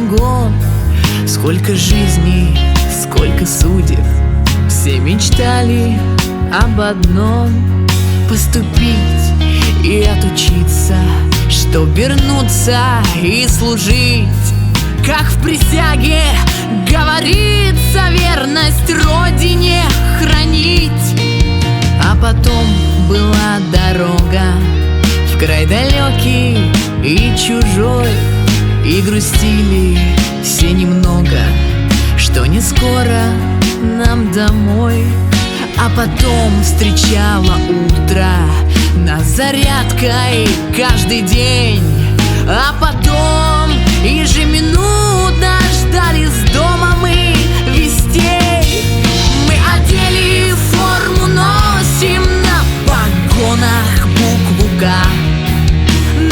кругом. Сколько жизней, сколько судеб, все мечтали об одном: поступить и отучиться, чтоб вернуться и служить. Как в присяге говорится, верность родине хранить. А потом была дорога в край далекий и чужой, и грустили все немного, что не скоро нам домой. А потом встречало утро нас зарядкой каждый день. А потом ежеминутно ждали с дома мы вестей. Мы одели форму, носим на погонах букву К.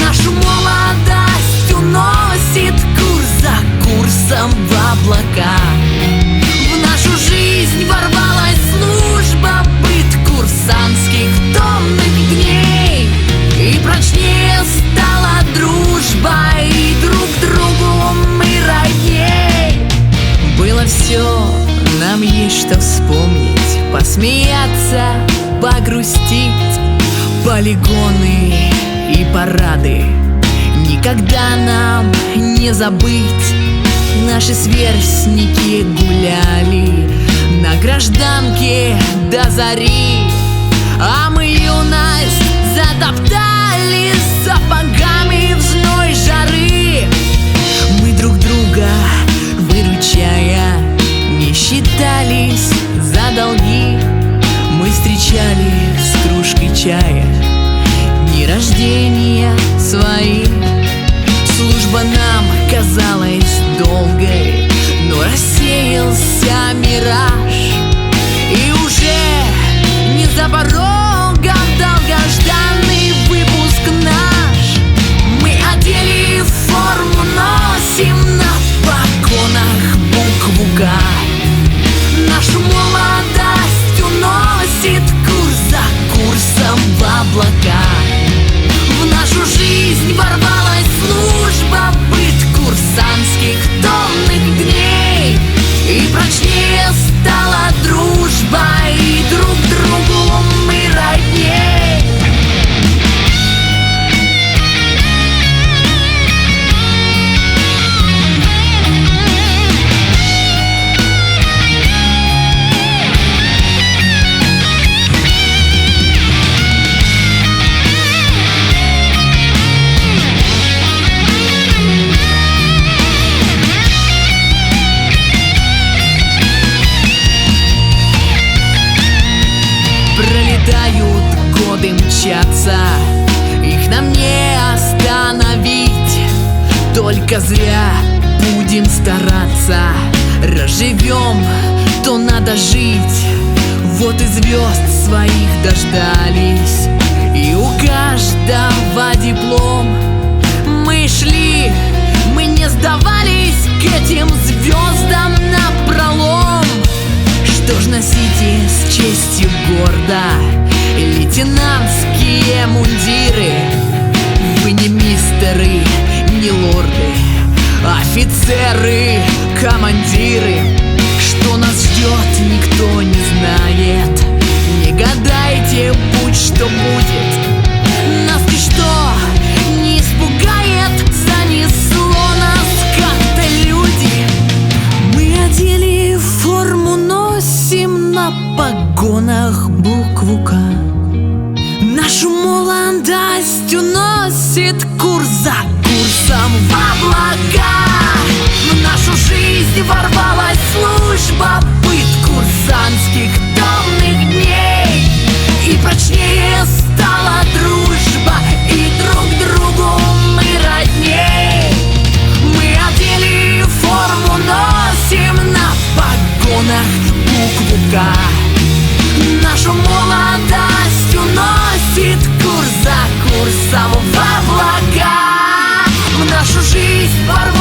Нашу молодость уносит курс за курсом в облака. В нашу жизнь ворвалась служба, быт курсантских томных дней. И прочнее стала дружба, и друг другу мы родней. Было все, нам есть что вспомнить, посмеяться, погрустить. Полигоны и парады никогда нам не забыть. Наши сверстники гуляли на гражданке до зари, а мы юность затоптали сапогами в зной жары. Мы друг друга, выручая, не считались за долги. Мы встречали с кружкой чая дни рождения свои. Служба нам казалась долгой, но рассеялся мираж, и уже не за порогом долгожданный выпуск наш. Мы одели форму, носим на погонах букву К. Нашу молодость уносит курс за курсом в облака. В нашу жизнь ворвалась служба, быт курсантских томных дней. И прочнее стала дружба, и друг другу мы родней. Пролетают годы, мчатся, их нам не остановить. Только зря будем стараться, разживем, то надо жить. Вот и звезд своих дождались, и у каждого диплом. Мы шли, мы не сдавались к этим звездам напролом. Что ж, носите с честью гордо лейтенантские мундиры. Вы не мистеры, не лорды, офицеры, командиры. Что нас ждет, никто не знает. Не гадайте, будь что будет. Нас ничто не испугает, занесло нас как-то люди. Мы одели форму, носим на погонах букву К. Нашу молодость уносит курс за курсом в облака. В нашу жизнь ворвалась служба, быт курсантских томных дней. И прочнее стала дружба, и друг другу мы родней. Мы одели форму, носим на погонах букву К. Нашу молодость уносит курс за курсом в облака. В нашу жизнь ворвалась